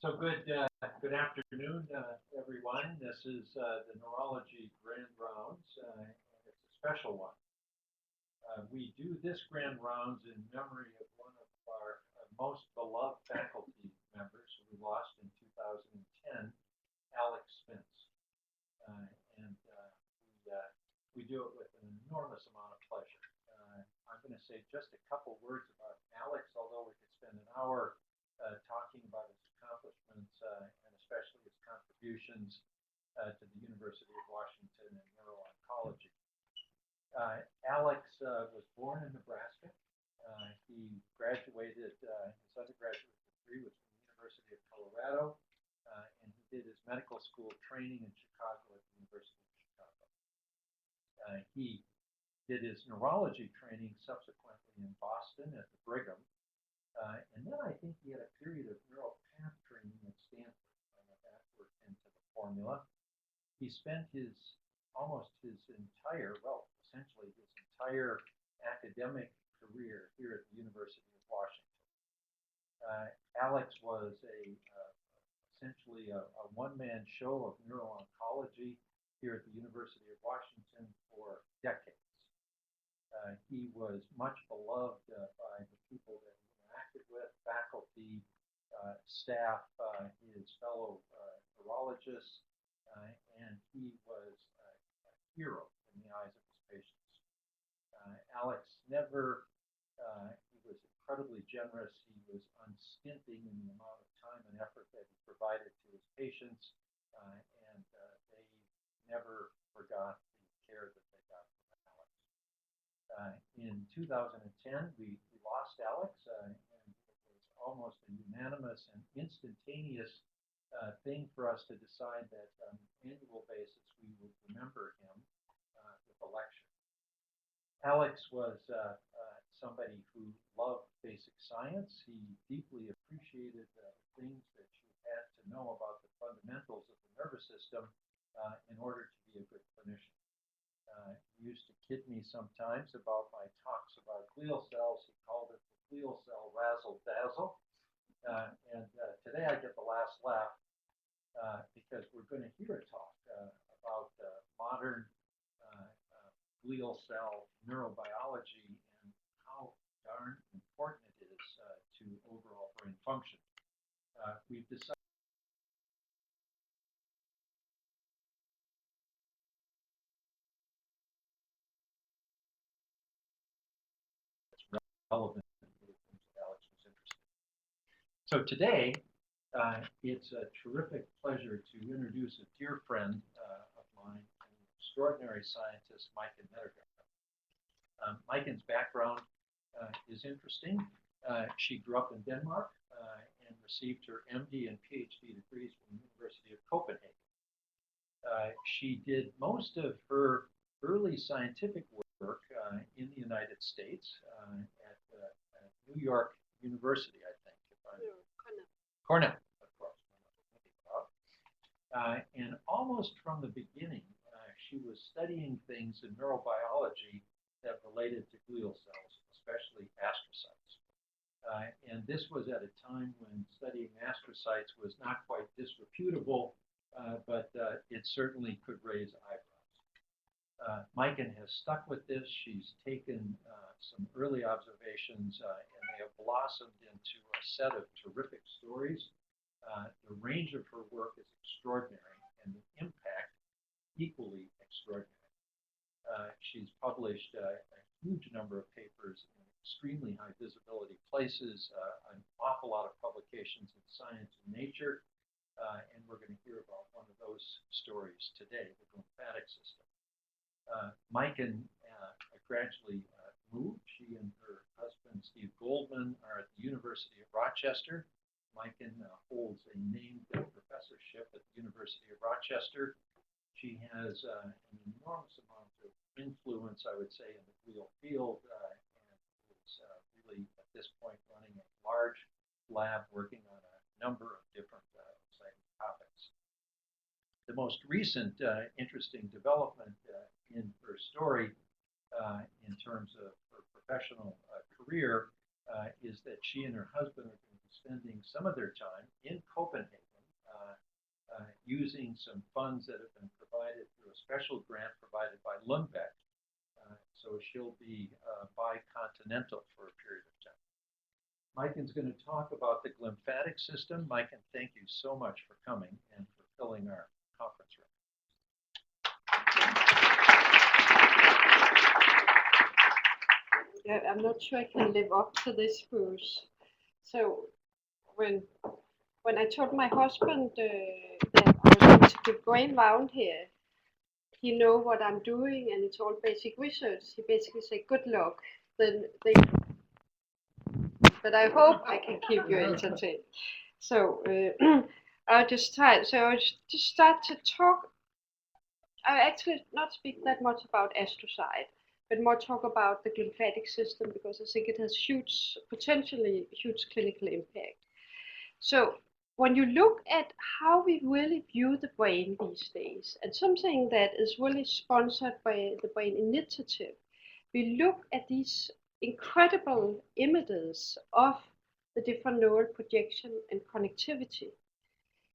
Good afternoon, everyone. This is the Neurology Grand Rounds, and it's a special one. We do this Grand Rounds in memory of one of our most beloved faculty members who we lost in 2010, Alex Spence. And we do it with an enormous amount of pleasure. I'm going to say just a couple words about Alex, although we could spend an hour talking about his accomplishments and especially his contributions to the University of Washington in neuro-oncology. Alex was born in Nebraska. He graduated, his undergraduate degree was from the University of Colorado, and he did his medical school training in Chicago at the University of Chicago. He did his neurology training subsequently in Boston at the Brigham. And then I think he had a period of neural path training at Stanford, that worked into the formula. He spent essentially his entire academic career here at the University of Washington. Alex was essentially a one-man show of neuro-oncology here at the University of Washington for decades. He was much beloved by the people that he interacted with, faculty, staff, his fellow neurologists, and he was a hero in the eyes of his patients. Alex he was incredibly generous. He was unstinting in the amount of time and effort that he provided to his patients, and they never forgot the care that they got from Alex. In 2010, we lost Alex, and it was almost a unanimous and instantaneous thing for us to decide that on an annual basis we would remember him with a lecture. Alex was somebody who loved basic science. He deeply appreciated the things that you had to know about the fundamentals of the nervous system in order to be a good clinician. He used to kid me sometimes about my talks about glial cells. He called it the glial cell razzle-dazzle. And today I get the last laugh because we're going to hear a talk about modern glial cell neurobiology and how darn important it is to overall brain function. We've decided relevant to the things that Alex was interested in. So today, it's a terrific pleasure to introduce a dear friend of mine, an extraordinary scientist, Majken Nedergaard. Majken's background is interesting. She grew up in Denmark and received her MD and PhD degrees from the University of Copenhagen. She did most of her early scientific work in the United States at New York University, I think. Cornell, of course. And almost from the beginning, she was studying things in neurobiology that related to glial cells, especially astrocytes. And this was at a time when studying astrocytes was not quite disreputable, but it certainly could raise eyebrows. Majken has stuck with this. She's taken some early observations, and they have blossomed into a set of terrific stories. The range of her work is extraordinary, and the impact equally extraordinary. She's published a huge number of papers in extremely high visibility places, an awful lot of publications in Science and Nature, and we're going to hear about one of those stories today, the lymphatic system. Majken gradually moved. She and her husband, Steve Goldman, are at the University of Rochester. Majken holds a named professorship at the University of Rochester. She has an enormous amount of influence, I would say, in the glial field, and is really, at this point, running a large lab working on a number of different exciting topics. The most recent interesting development in her story in terms of her professional career is that she and her husband are going to be spending some of their time in Copenhagen using some funds that have been provided through a special grant provided by Lundbeck. So she'll be bicontinental for a period of time. Maiken's going to talk about the glymphatic system. Maiken, thank you so much for coming and for filling our conference room. Yeah, I'm not sure I can live up to this, Bruce. So when I told my husband that I was going to give Graham round here, he know what I'm doing and it's all basic research. He basically said, good luck. But I hope I can keep you entertained. So I'll just try. So I'll just start to talk. I actually not speak that much about astrocyte, but more talk about the glymphatic system because I think it has potentially huge clinical impact. So when you look at how we really view the brain these days, and something that is really sponsored by the Brain Initiative, we look at these incredible images of the different neural projection and connectivity.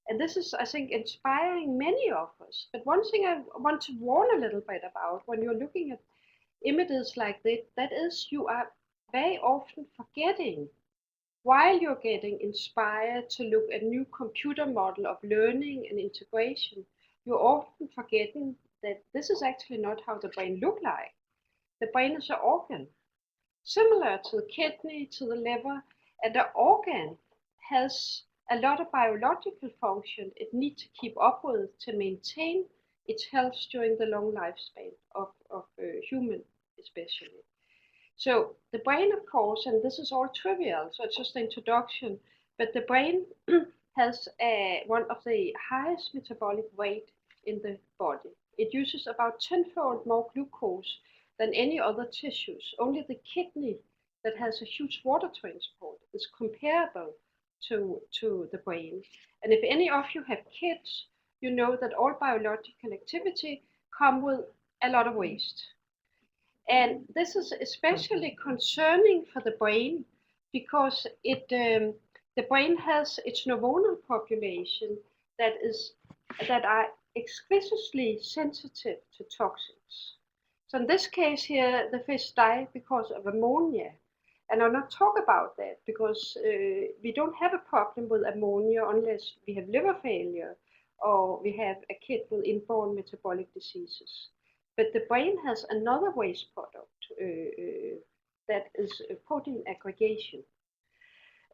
And this is, I think, inspiring many of us. But one thing I want to warn a little bit about when you're looking at images like this, that is, you are very often forgetting while you're getting inspired to look at new computer model of learning and integration, you're often forgetting that this is actually not how the brain look like. The brain is an organ, similar to the kidney, to the liver, and the organ has a lot of biological function it needs to keep up with to maintain its health during the long lifespan of human especially. So the brain, of course, and this is all trivial, so it's just an introduction, but the brain has one of the highest metabolic rate in the body. It uses about 10-fold more glucose than any other tissues. Only the kidney that has a huge water transport is comparable to the brain. And if any of you have kids, you know that all biological activity come with a lot of waste. And this is especially concerning for the brain because the brain has its neuronal population that are exquisitely sensitive to toxins. So in this case here, the fish die because of ammonia. And I'll not talk about that because we don't have a problem with ammonia unless we have liver failure or we have a kid with inborn metabolic diseases. But the brain has another waste product that is protein aggregation.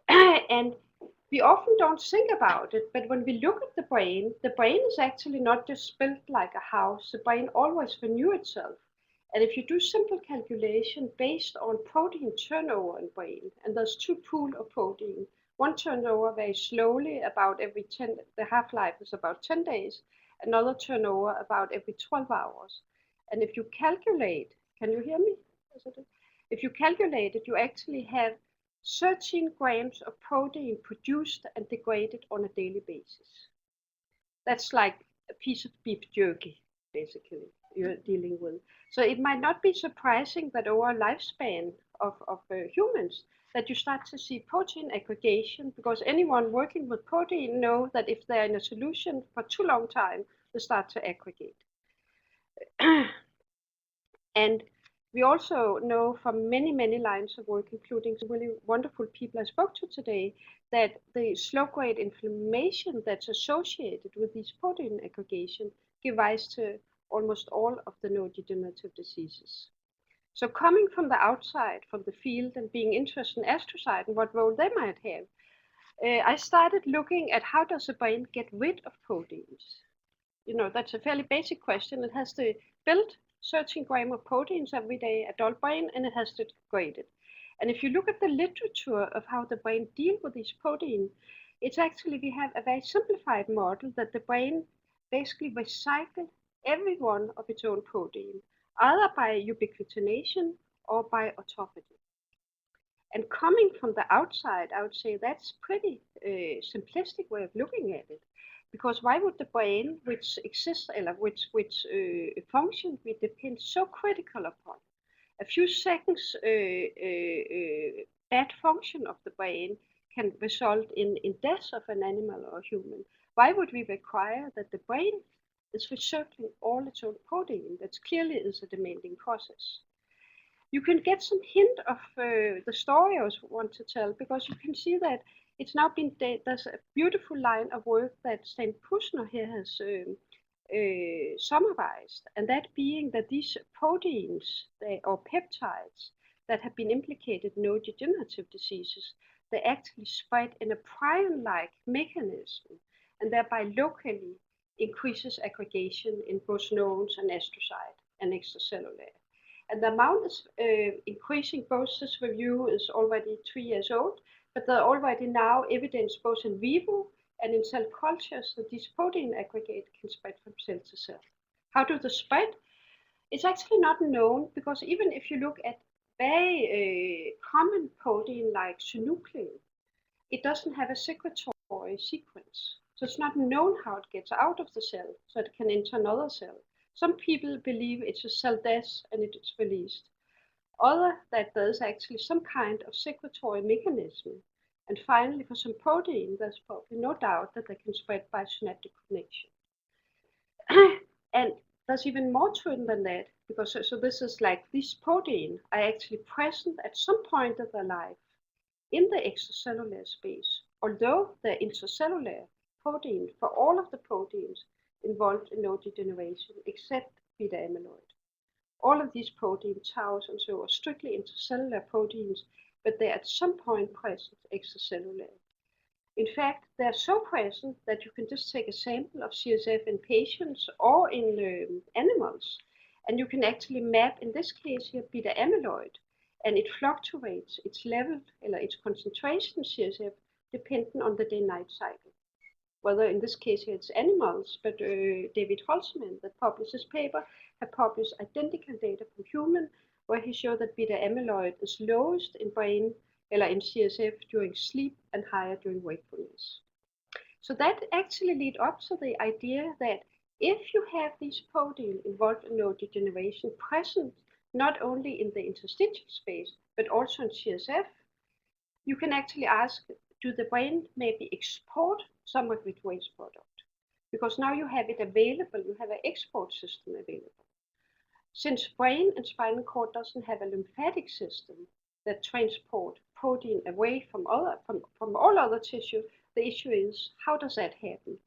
And we often don't think about it, but when we look at the brain is actually not just built like a house. The brain always renews itself. And if you do simple calculation based on protein turnover in brain, and there's two pools of protein, one turnover very slowly, about every 10, the half-life is about 10 days, another turnover about every 12 hours. And if you calculate, can you hear me? If you calculate it, you actually have 13 grams of protein produced and degraded on a daily basis. That's like a piece of beef jerky, basically, you're dealing with. So it might not be surprising that over a lifespan of humans, that you start to see protein aggregation, because anyone working with protein know that if they're in a solution for too long time, they start to aggregate. And we also know from many, many lines of work, including some really wonderful people I spoke to today, that the slow-grade inflammation that's associated with these protein aggregation give rise to almost all of the neurodegenerative diseases. So coming from the outside, from the field, and being interested in astrocyte and what role they might have, I started looking at how does the brain get rid of proteins. You know, that's a fairly basic question. It has to build 13 grams of proteins every day, adult brain, and it has to degrade it. And if you look at the literature of how the brain deals with these proteins, it's actually, we have a very simplified model that the brain basically recycles every one of its own protein, either by ubiquitination or by autophagy. And coming from the outside, I would say that's pretty simplistic way of looking at it. Because why would the brain, which exists, which function we depend so critical upon, a few seconds bad function of the brain can result in death of an animal or human, why would we require that the brain is recircling all its own protein? That clearly is a demanding process. You can get some hint of the story I want to tell, because you can see that it's now been, there's a beautiful line of work that Sten Pushner here has summarized, and that being that these proteins or peptides that have been implicated in neurodegenerative diseases, they actually spread in a prion-like mechanism, and thereby locally increases aggregation in both neurons and astrocyte and extracellular. And the amount is increasing. Both this review is already 3 years old, but there are already now evidence both in vivo and in cell cultures that this protein aggregate can spread from cell to cell. How do they spread? It's actually not known, because even if you look at very common protein like synuclein, it doesn't have a secretory sequence. So it's not known how it gets out of the cell so it can enter another cell. Some people believe it's a cell death and it is released. Other that there's actually some kind of secretory mechanism. And finally, for some protein, there's probably no doubt that they can spread by synaptic connection. And there's even more to it than that, because so this is like these proteins are actually present at some point of their life in the extracellular space, although the intracellular protein for all of the proteins involved in neurodegeneration except beta amyloid. All of these proteins, taus and so, are strictly intracellular proteins, but they're at some point present extracellular. In fact, they're so present that you can just take a sample of CSF in patients or in animals, and you can actually map, in this case here, beta amyloid, and it fluctuates its level, or its concentration in CSF, depending on the day-night cycle. Whether in this case here it's animals, but David Holzman, that published this paper, have published identical data from human, where he showed that beta amyloid is lowest in brain, or in CSF during sleep and higher during wakefulness. So that actually leads up to the idea that if you have these proteins involved in neurodegeneration present not only in the interstitial space, but also in CSF, you can actually ask, do the brain maybe export some of its waste product? Because now you have it available, you have an export system available. Since brain and spinal cord doesn't have a lymphatic system that transport protein away from all other tissue, the issue is, how does that happen?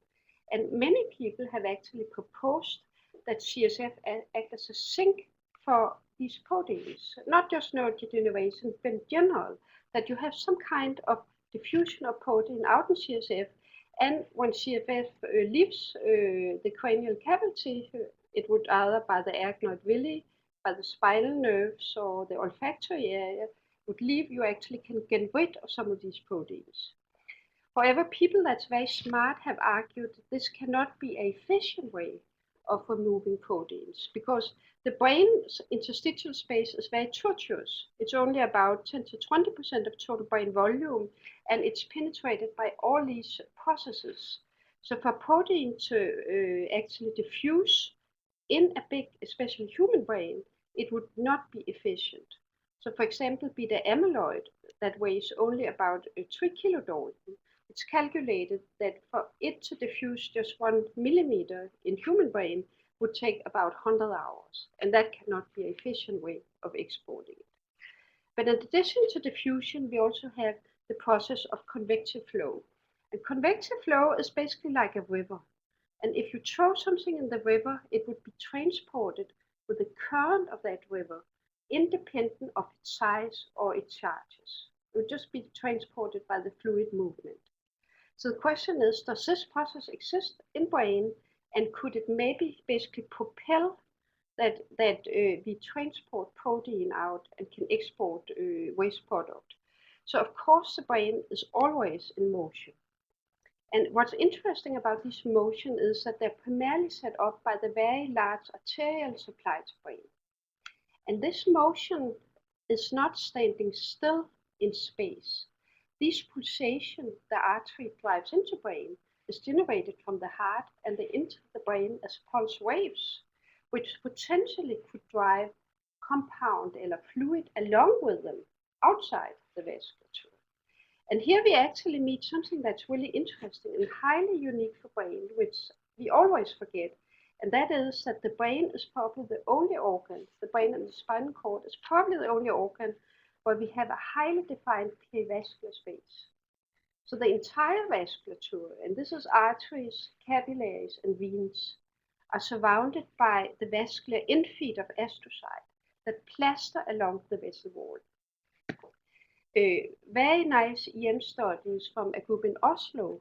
And many people have actually proposed that CSF act as a sink for these proteins, not just neurodegeneration, but in general, that you have some kind of diffusion of protein out in CSF, and when CSF leaves the cranial cavity, it would either by the arachnoid villi, by the spinal nerves, or the olfactory area, would leave, you actually can get rid of some of these proteins. However, people that's very smart have argued that this cannot be an efficient way of removing proteins, because the brain's interstitial space is very tortuous. It's only about 10 to 20% of total brain volume, and it's penetrated by all these processes. So for protein to actually diffuse in a big, especially human brain, it would not be efficient. So for example, beta amyloid that weighs only about 3 kilodalton, it's calculated that for it to diffuse just 1 millimeter in human brain would take about 100 hours, and that cannot be an efficient way of exporting it. But in addition to diffusion, we also have the process of convective flow. And convective flow is basically like a river. And if you throw something in the river, it would be transported with the current of that river, independent of its size or its charges. It would just be transported by the fluid movement. So the question is, does this process exist in brain, and could it maybe basically propel that we transport protein out and can export waste product? So of course the brain is always in motion. And what's interesting about this motion is that they're primarily set up by the very large arterial supply to brain. And this motion is not standing still in space. This pulsation the artery drives into brain is generated from the heart and they enter the brain as pulse waves, which potentially could drive compound or fluid along with them outside the vasculature. And here we actually meet something that's really interesting and highly unique for brain, which we always forget. And that is that the brain is probably the only organ, the brain and the spinal cord is probably the only organ where we have a highly defined perivascular space. So the entire vasculature, and this is arteries, capillaries, and veins, are surrounded by the vascular infeed of astrocyte that plaster along the vessel wall. Very nice EM studies from a group in Oslo,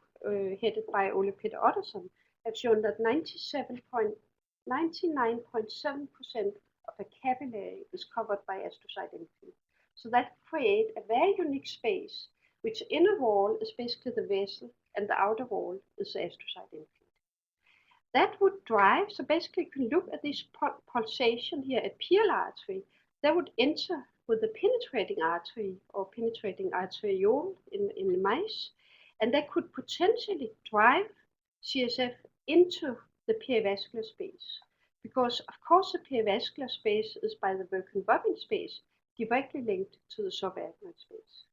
headed by Ole Peter Ottersen, have shown that 99.7% of a capillary is covered by astrocyte infeed. So that creates a very unique space, which inner wall is basically the vessel, and the outer wall is the astrocyte infeed. That would drive, so basically you can look at this pulsation here at PL artery, that would enter with the penetrating artery or penetrating arteriole in the mice, and that could potentially drive CSF into the perivascular space. Because of course the perivascular space is by the Virchow-Robin space directly linked to the subarachnoid space.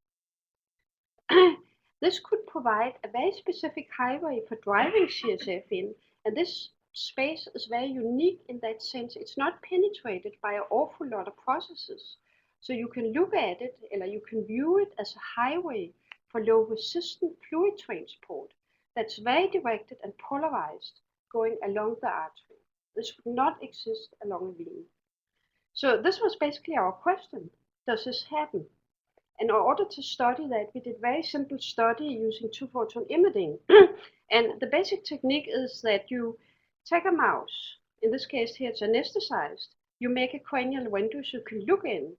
This could provide a very specific highway for driving CSF in, and this space is very unique in that sense. It's not penetrated by an awful lot of processes. So you can look at it, or you can view it as a highway for low resistant fluid transport that's very directed and polarized going along the artery. This would not exist along a vein. So this was basically our question. Does this happen? And in order to study that, we did very simple study using 2-photon imaging. And the basic technique is that you take a mouse, in this case here it's anesthetized, you make a cranial window so you can look in,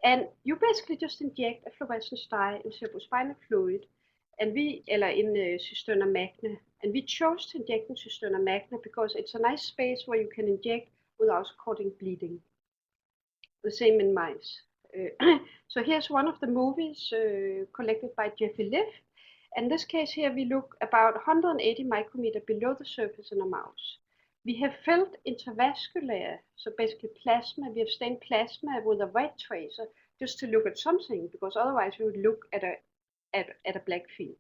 and you basically just inject a fluorescence dye in cerebrospinal fluid, and in cisterna magna, and we chose to inject in cisterna magna because it's a nice space where you can inject without causing bleeding. The same in mice. So here's one of the movies collected by Jeffrey Liff. In this case here, we look about 180 micrometer below the surface in a mouse. We have filled intravascular, so basically plasma. We have stained plasma with a white tracer just to look at something, because otherwise we would look at a black field.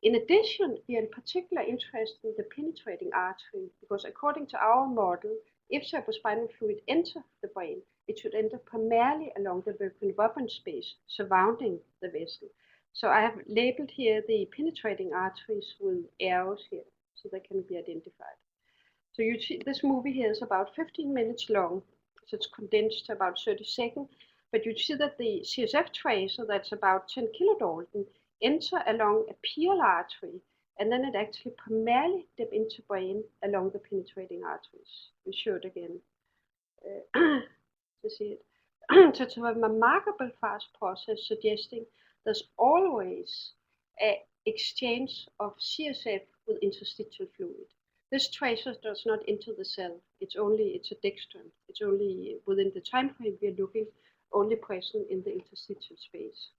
In addition, we are in particular interested in the penetrating artery, because according to our model, if cerebrospinal fluid enters the brain, it should enter primarily along the Virchow-Robin space surrounding the vessel. So I have labeled here the penetrating arteries with arrows here, so they can be identified. So you see this movie here is about 15 minutes long, so it's condensed to about 30 seconds, but you see that the CSF tracer, that's about 10 kilodalton, enter along a PL artery, and then it actually primarily dip into brain along the penetrating arteries. We show it again to see it. So it's a remarkable fast process suggesting there's always an exchange of CSF with interstitial fluid. This tracer does not enter the cell. It's a dextran. It's only within the time frame we are looking, only present in the interstitial space.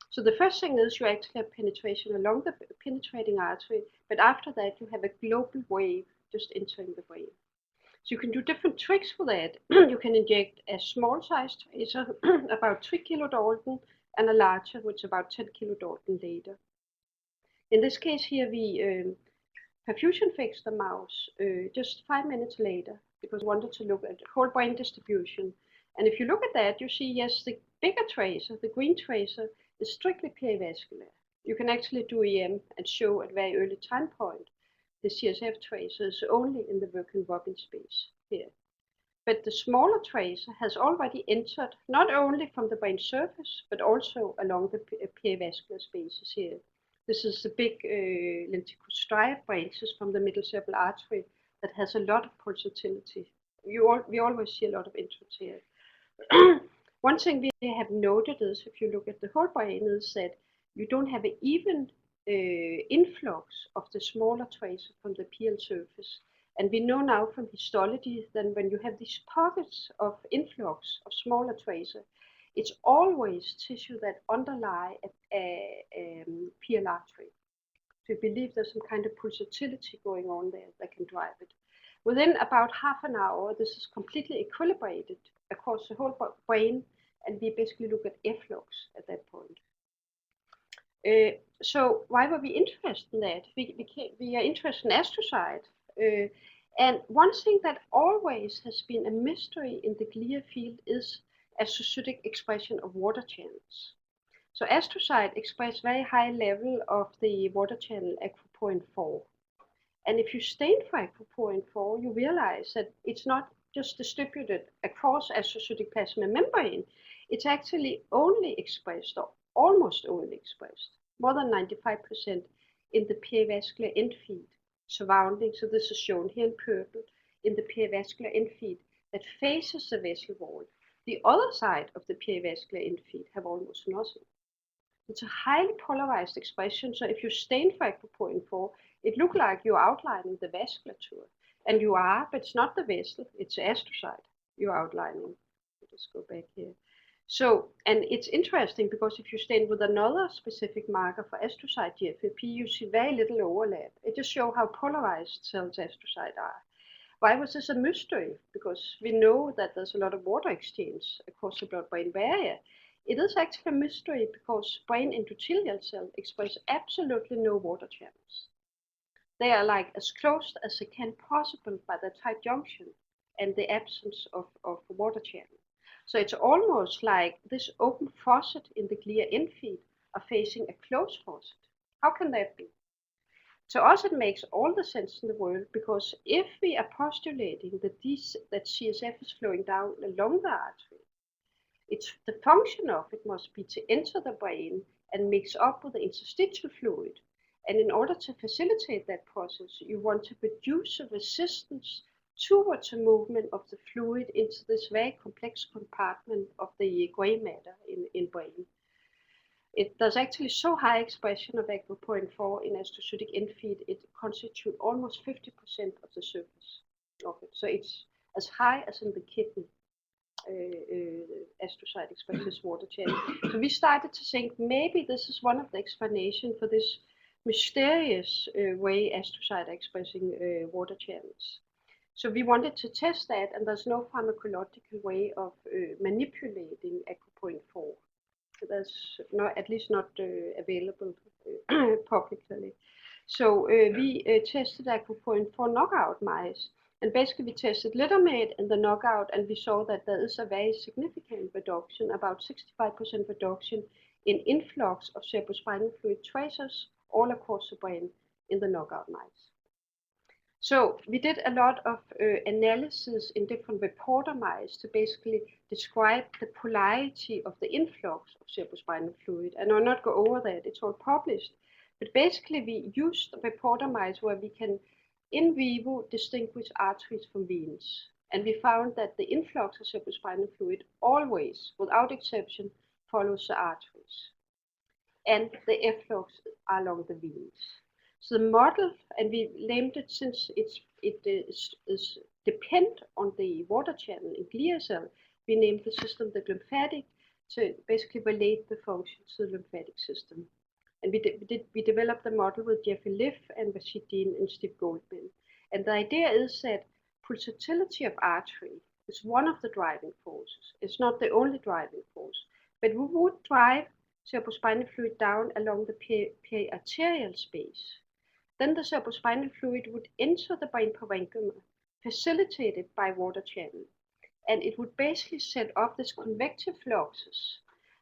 So the first thing is you actually have penetration along the penetrating artery, but after that you have a global wave just entering the brain. So you can do different tricks for that. You can inject a small size tracer, about 3 kilodalton, and a larger, which is about 10 kilodalton later. In this case here, we perfusion fixed the mouse just 5 minutes later, because we wanted to look at whole brain distribution. And if you look at that, you see, yes, the bigger tracer, the green tracer, is strictly perivascular. You can actually do EM and show at very early time point the CSF tracer is only in the Virchow-Robin space here. But the smaller tracer has already entered not only from the brain surface, but also along the perivascular spaces here. This is the big lenticular branches from the middle cerebral artery that has a lot of pulsatility. We always see a lot of entrance here. One thing we have noted is, if you look at the whole brain, is that you don't have an even influx of the smaller tracer from the PL surface. And we know now from histology that when you have these pockets of influx of smaller tracer, it's always tissue that underlie a PL artery. So we believe there's some kind of pulsatility going on there that can drive it. Within about half an hour, this is completely equilibrated across the whole brain, and we basically look at efflux at that point. So why were we interested in that? We are interested in astrocyte. And one thing that always has been a mystery in the glia field is astrocytic expression of water channels. So astrocyte express very high level of the water channel aquaporin 4. And if you stain for aquaporin 4, you realize that it's not just distributed across astrocytic plasma membrane, it's actually only expressed, or almost only expressed, more than 95% in the perivascular end feed surrounding, so this is shown here in purple, in the perivascular end feed that faces the vessel wall. The other side of the perivascular end feed have almost nothing. It's a highly polarized expression, so if you stain for aquaporin 4, it looks like you're outlining the vasculature. And you are, but it's not the vessel, it's the astrocyte you're outlining. Let's go back here. So, and it's interesting because if you stain with another specific marker for astrocyte GFAP, you see very little overlap. It just shows how polarized cells astrocyte are. Why was this a mystery? Because we know that there's a lot of water exchange across the blood-brain barrier. It is actually a mystery because brain endothelial cells express absolutely no water channels. They are like as close as they can possible by the tight junction and the absence of water channel. So it's almost like this open faucet in the glia end feed are facing a closed faucet. How can that be? To us, it makes all the sense in the world because if we are postulating that CSF is flowing down along the artery, the function of it must be to enter the brain and mix up with the interstitial fluid. And in order to facilitate that process, you want to reduce the resistance towards the movement of the fluid into this very complex compartment of the gray matter in brain. There's actually so high expression of aquaporin 4 in astrocytic end feed, it constitutes almost 50% of the surface of it. So it's as high as in the kidney. Astrocyte expresses water channel. So we started to think maybe this is one of the explanations for this mysterious way astrocyte are expressing water channels. So we wanted to test that, and there's no pharmacological way of manipulating aquaporin 4. There's at least not available publicly. So we tested aquaporin 4 knockout mice, and basically we tested Litermate in the knockout, and we saw that there is a very significant reduction, about 65% reduction in influx of cerebrospinal fluid tracers all across the brain in the knockout mice. So we did a lot of analysis in different reporter mice to basically describe the polarity of the influx of cerebrospinal fluid. And I'll not go over that, it's all published. But basically we used reporter mice where we can in vivo distinguish arteries from veins. And we found that the influx of cerebrospinal fluid always, without exception, follows the arteries. And the efflux are along the veins. So the model, and we named it since it is depend on the water channel in glia cell, we named the system the glymphatic to basically relate the function to the lymphatic system. And we developed the model with Jeffrey Liff and Rashid Dean and Steve Goldman. And the idea is that pulsatility of artery is one of the driving forces. It's not the only driving force, but we would drive cerebrospinal fluid down along the periarterial space. Then the cerebrospinal fluid would enter the brain parenchyma, facilitated by water channel. And it would basically set off this convective fluxes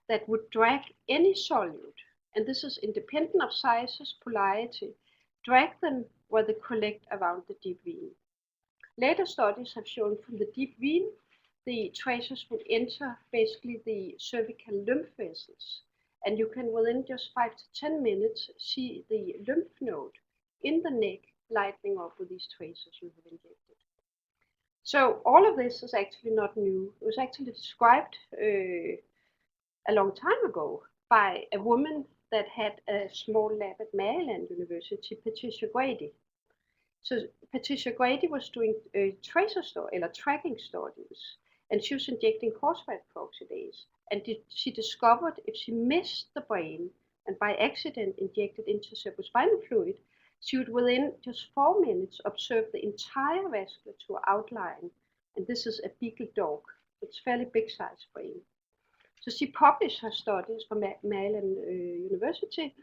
that would drag any solute, and this is independent of sizes, polarity, drag them where they collect around the deep vein. Later studies have shown from the deep vein, the tracers would enter basically the cervical lymph vessels. And you can within just 5 to 10 minutes see the lymph node in the neck lighting up with these tracers you have injected. So all of this is actually not new. It was actually described a long time ago by a woman that had a small lab at Maryland University, Patricia Grady. So Patricia Grady was doing tracking studies, and she was injecting phosphate peroxidase. And she discovered if she missed the brain and by accident injected into cerebrospinal fluid, she would within just 4 minutes observe the entire vasculature outline. And this is a beagle dog. It's fairly big size brain. So she published her studies from Maryland University,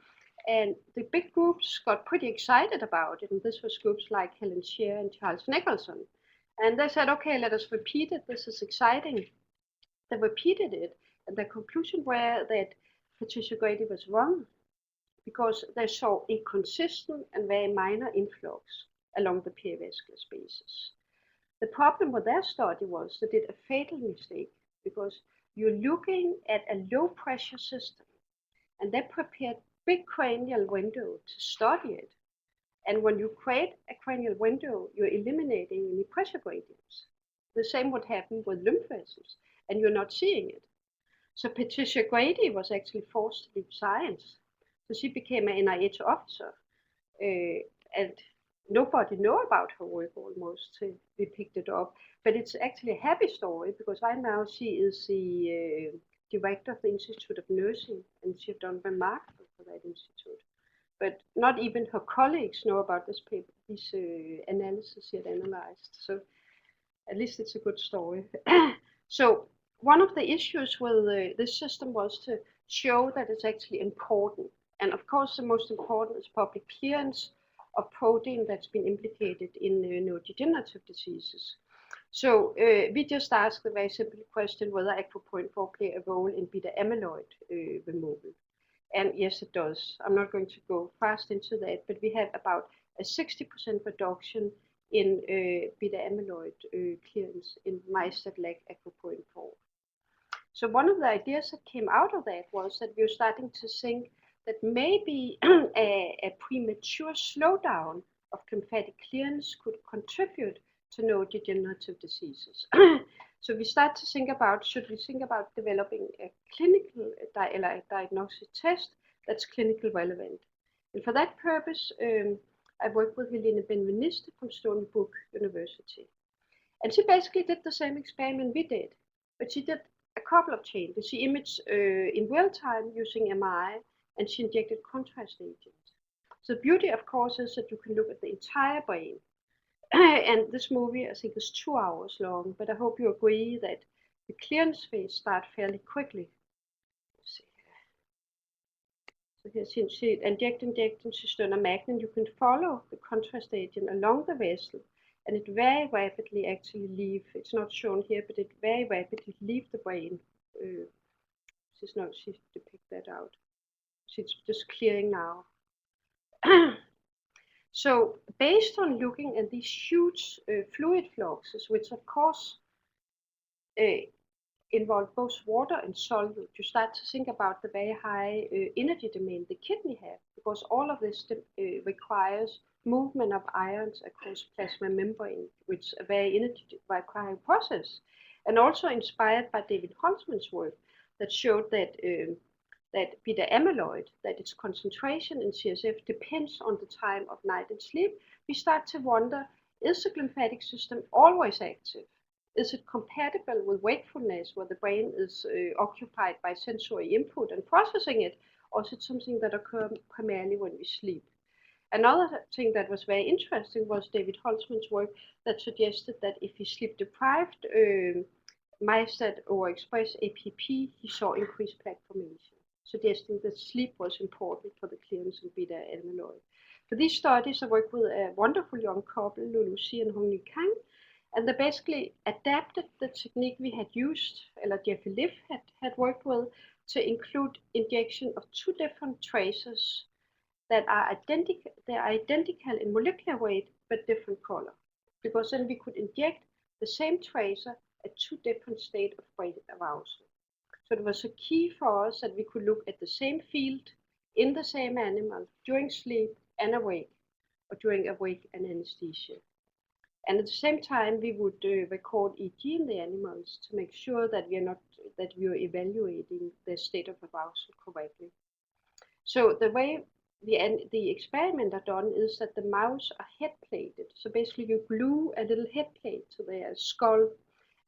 and the big groups got pretty excited about it, and this was groups like Helen Shear and Charles Nicholson. And they said, okay, let us repeat it, this is exciting. They repeated it, and the conclusion were that Patricia Grady was wrong, because they saw inconsistent and very minor influx along the perivascular spaces. The problem with their study was they did a fatal mistake, because you're looking at a low pressure system, and they prepared big cranial window to study it. And when you create a cranial window, you're eliminating any pressure gradients. The same would happen with lymph vessels, and you're not seeing it. So Patricia Grady was actually forced to leave science. So she became an NIH officer, and nobody knew about her work almost. We picked it up, but it's actually a happy story, because right now she is the director of the Institute of Nursing, and she's done remarkable for that institute. But not even her colleagues know about this paper, this analysis she had analyzed. So at least it's a good story. So one of the issues with this system was to show that it's actually important. And of course, the most important is public clearance of protein that's been implicated in neurodegenerative diseases. So we just asked a very simple question whether Aquaporin-4 play a role in beta amyloid removal. And yes, it does. I'm not going to go fast into that, but we have about a 60% reduction in beta amyloid clearance in mice that lack Aquaporin-4. So one of the ideas that came out of that was that we were starting to think that maybe a premature slowdown of lymphatic clearance could contribute to neurodegenerative diseases. So we start to think about, should we think about developing a clinical diagnostic test that's clinically relevant? And for that purpose, I worked with Helene Benveniste from Stony Brook University. And she basically did the same experiment we did, but she did a couple of changes. She imaged in real time using MRI, and she injected contrast agents. So the beauty, of course, is that you can look at the entire brain. And this movie, I think, is 2 hours long, but I hope you agree that the clearance phase starts fairly quickly. Let's see here. So here she injecting cisterna magna. You can follow the contrast agent along the vessel, and it very rapidly actually leave. It's not shown here, but it very rapidly leave the brain. She depict that out. She's just clearing now. So based on looking at these huge fluid fluxes, which of course involve both water and solute, you start to think about the very high energy demand the kidney have, because all of this requires movement of ions across plasma membrane, which is a very energy requiring process. And also inspired by David Holtzman's work that showed that that beta amyloid, that its concentration in CSF depends on the time of night and sleep, we start to wonder, is the lymphatic system always active? Is it compatible with wakefulness, where the brain is occupied by sensory input and processing it, or is it something that occurs primarily when we sleep? Another thing that was very interesting was David Holtzman's work that suggested that if we sleep deprived mice that overexpress APP, he saw increased plaque formation, suggesting that sleep was important for the clearance of beta amyloid. For these studies, I worked with a wonderful young couple, Lulu Xi and Hong Li Kang, and they basically adapted the technique we had used, or Jeffrey Liff had worked with, to include injection of 2 different tracers that are identical. They are identical in molecular weight, but different color, because then we could inject the same tracer at 2 different states of brain arousal. So it was a key for us that we could look at the same field in the same animal during sleep and awake, or during awake and anesthesia. And at the same time, we would record EEG in the animals to make sure that we are evaluating the state of arousal correctly. So the way the experiment are done is that the mouse are head plated. So basically, you glue a little head plate to their skull,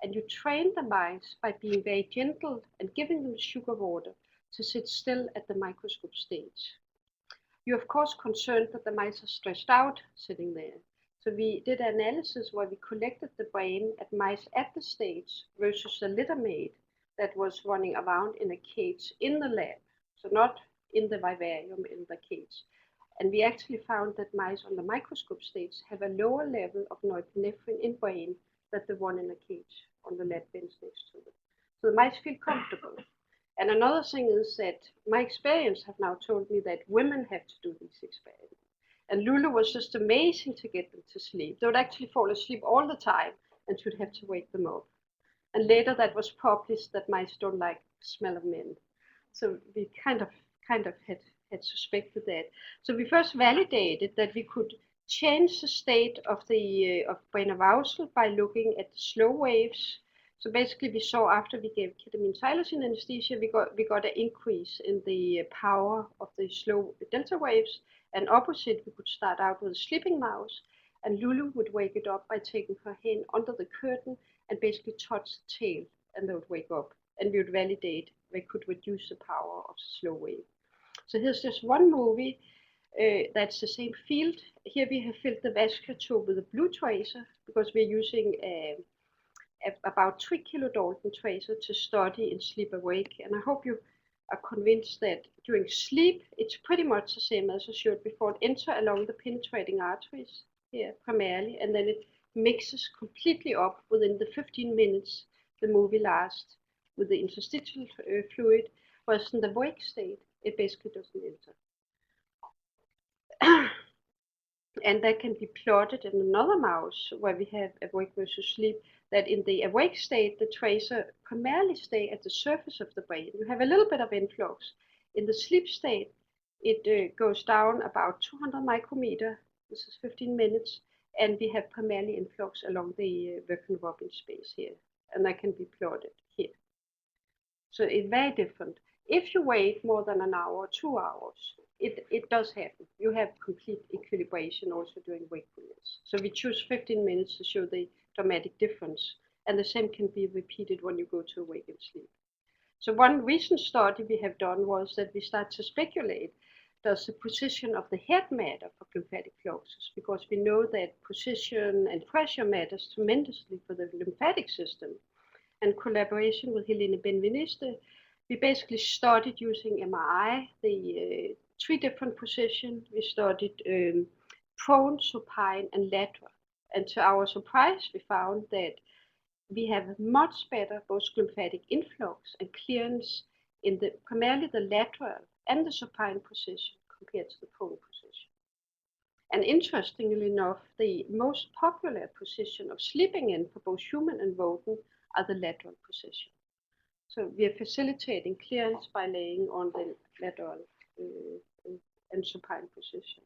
and you train the mice by being very gentle and giving them sugar water to sit still at the microscope stage. You're of course concerned that the mice are stressed out sitting there. So we did an analysis where we collected the brain at mice at the stage versus the litter made, that was running around in a cage in the lab, so not in the vivarium, in the cage. And we actually found that mice on the microscope stage have a lower level of norepinephrine in brain than the one in a cage on the lab bench next to them. So the mice feel comfortable. And another thing is that my experience have now told me that women have to do these experiments. And Lulu was just amazing to get them to sleep. They would actually fall asleep all the time and should have to wake them up. And later that was published that mice don't like the smell of men. So we kind of had suspected that. So we first validated that we could change the state of the of brain arousal by looking at the slow waves. So basically, we saw after we gave ketamine xylazine anesthesia, we got an increase in the power of the slow delta waves. And opposite, we could start out with a sleeping mouse, and Lulu would wake it up by taking her hand under the curtain and basically touch the tail, and they would wake up. And we would validate we could reduce the power of the slow wave. So here's just one movie that's the same field. Here we have filled the vasculature with a blue tracer because we're using about 3 kilodalton tracer to study in sleep awake. And I hope you are convinced that during sleep, it's pretty much the same as I showed before. It enters along the penetrating arteries here primarily, and then it mixes completely up within the 15 minutes the movie lasts with the interstitial fluid, whereas in the wake state, it basically doesn't enter. And that can be plotted in another mouse where we have awake versus sleep, that in the awake state, the tracer primarily stay at the surface of the brain. You have a little bit of influx. In the sleep state, it goes down about 200 micrometer. This is 15 minutes. And we have primarily influx along the Wirken-Robin space here. And that can be plotted here. So it's very different. If you wait more than an hour or 2 hours, it does happen. You have complete equilibration also during wakefulness. So we choose 15 minutes to show the dramatic difference. And the same can be repeated when you go to awake and sleep. So one recent study we have done was that we start to speculate, does the position of the head matter for lymphatic fluxes? Because we know that position and pressure matters tremendously for the lymphatic system. And collaboration with Helene Benveniste, we basically started using MRI, the 3 different positions. We studied prone, supine, and lateral. And to our surprise, we found that we have much better both lymphatic influx and clearance in the primarily the lateral and the supine position compared to the prone position. And interestingly enough, the most popular position of sleeping in for both human and rodent are the lateral position. So we are facilitating clearance by laying on the lateral and supine position,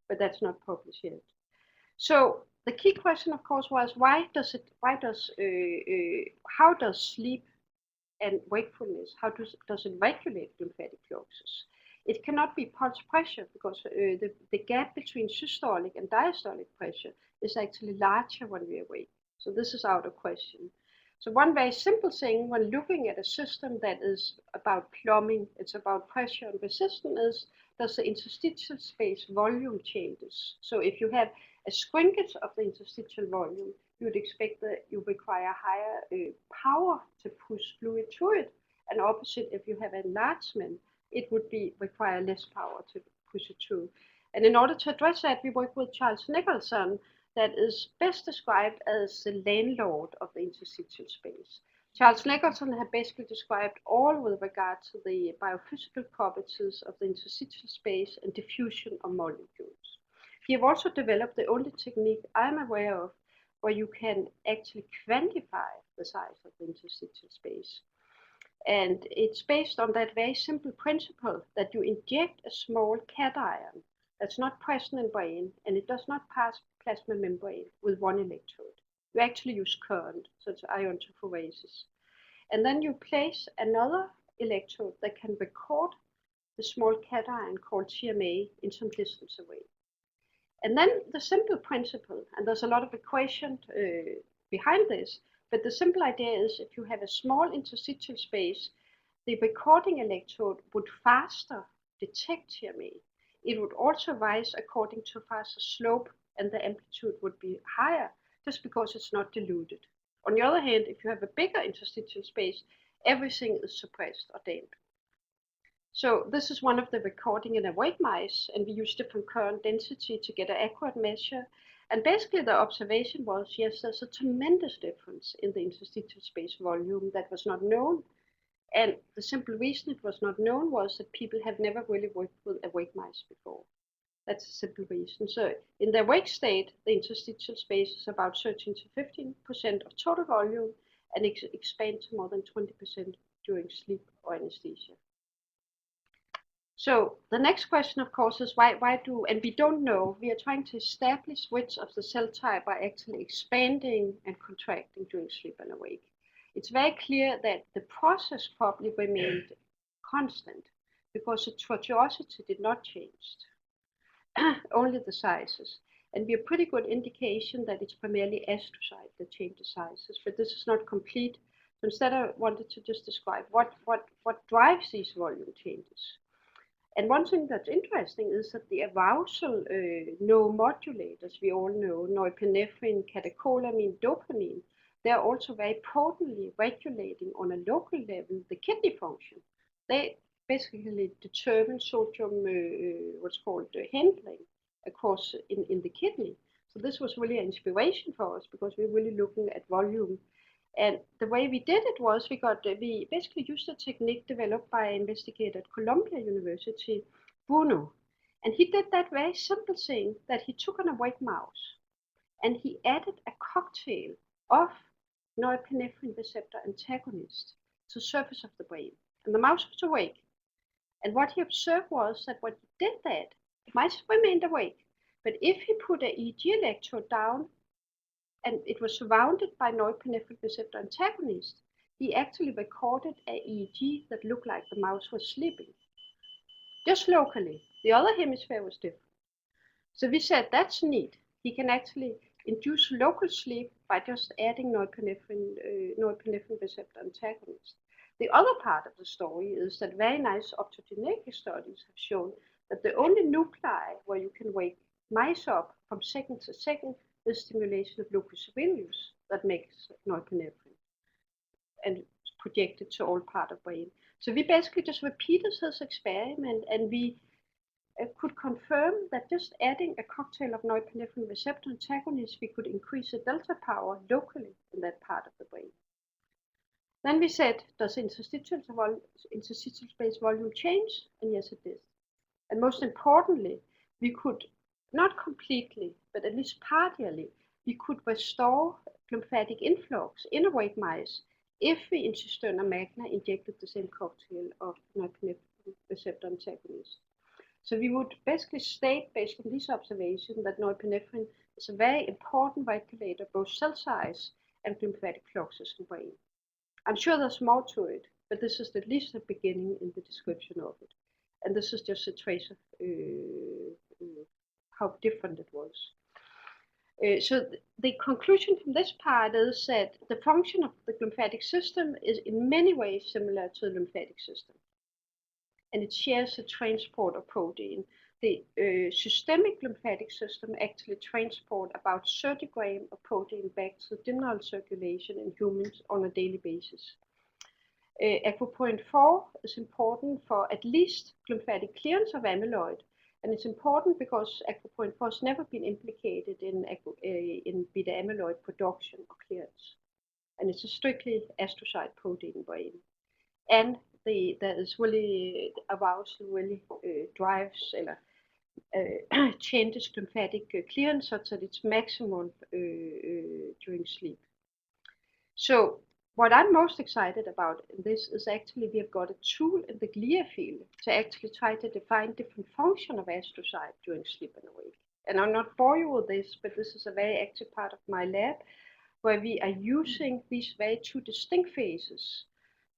but that's not published yet. So the key question, of course, was how does sleep and wakefulness, how does it regulate lymphatic fluxes? It cannot be pulse pressure because the gap between systolic and diastolic pressure is actually larger when we are awake. So this is out of question. So one very simple thing when looking at a system that is about plumbing, it's about pressure and resistance, is does the interstitial space volume changes? So if you have a shrinkage of the interstitial volume, you would expect that you require higher power to push fluid through it. And opposite, if you have enlargement, it would require less power to push it through. And in order to address that, we work with Charles Nicholson, that is best described as the landlord of the interstitial space. Charles Nicholson had basically described all with regard to the biophysical properties of the interstitial space and diffusion of molecules. He have also developed the only technique I'm aware of where you can actually quantify the size of the interstitial space. And it's based on that very simple principle that you inject a small cation that's not present in brain, and it does not pass plasma membrane with one electrode. You actually use current, so it's iontophoresis. And then you place another electrode that can record the small cation called TMA in some distance away. And then the simple principle, and there's a lot of equation behind this, but the simple idea is if you have a small interstitial space, the recording electrode would faster detect TMA. It would also rise according to faster slope, and the amplitude would be higher just because it's not diluted. On the other hand, if you have a bigger interstitial space everything is suppressed or dampened. So this is one of the recording in awake mice, and we use different current density to get an accurate measure. And basically the observation was, yes, there's a tremendous difference in the interstitial space volume that was not known. And the simple reason it was not known was that people have never really worked with awake mice before. That's a simple reason. So in the awake state, the interstitial space is about 13 to 15% of total volume and expands to more than 20% during sleep or anesthesia. So the next question, of course, is why do, and we don't know, we are trying to establish which of the cell type are actually expanding and contracting during sleep and awake. It's very clear that the process probably remained constant because the tortuosity did not change, only the sizes. And we have pretty good indication that it's primarily astrocyte that changes sizes, but this is not complete. So instead, I wanted to just describe what drives these volume changes. And one thing that's interesting is that the arousal neuromodulators, we all know, norepinephrine, catecholamine, dopamine, they're also very potently regulating on a local level the kidney function. They basically determine sodium, what's called handling across in the kidney. So this was really an inspiration for us because we're really looking at volume. And the way we did it was we basically used a technique developed by an investigator at Columbia University, Bruno. And he did that very simple thing that he took an awake mouse and he added a cocktail of norepinephrine receptor antagonist to the surface of the brain. And the mouse was awake. And what he observed was that when he did that, the mice remained awake. But if he put an EEG electrode down and it was surrounded by norepinephrine receptor antagonist, he actually recorded an EEG that looked like the mouse was sleeping. Just locally. The other hemisphere was different. So we said, that's neat. He can actually induce local sleep by just adding norepinephrine receptor antagonist. The other part of the story is that very nice optogenetic studies have shown that the only nuclei where you can wake mice up from second to second is stimulation of locus coeruleus that makes norepinephrine and projected to all part of brain. So we basically just repeated this experiment, and we could confirm that just adding a cocktail of norepinephrine receptor antagonists, we could increase the delta power locally in that part of the brain. Then we said, does interstitial space volume change? And yes, it did. And most importantly, we could, not completely, but at least partially, we could restore lymphatic influx in awake mice if we in cisterna magna injected the same cocktail of norepinephrine receptor antagonist. So we would basically state, based on this observation, that norepinephrine is a very important regulator, both cell size and lymphatic fluxes in brain. I'm sure there's more to it, but this is at least the beginning in the description of it. And this is just a trace of how different it was. So the conclusion from this part is that the function of the lymphatic system is in many ways similar to the lymphatic system. And it shares the transport of protein. The systemic lymphatic system actually transports about 30 grams of protein back to the general circulation in humans on a daily basis. Aquaporin 4 is important for at least lymphatic clearance of amyloid. And it's important because aquaporin 4 has never been implicated in beta amyloid production or clearance. And it's a strictly astrocyte protein brain. And there is really arousal really drives changes lymphatic clearance such that it's maximum during sleep. So what I'm most excited about in this is actually we have got a tool in the glia field to actually try to define different function of astrocyte during sleep and awake. And I'll not bore you with this, but this is a very active part of my lab where we are using these very two distinct phases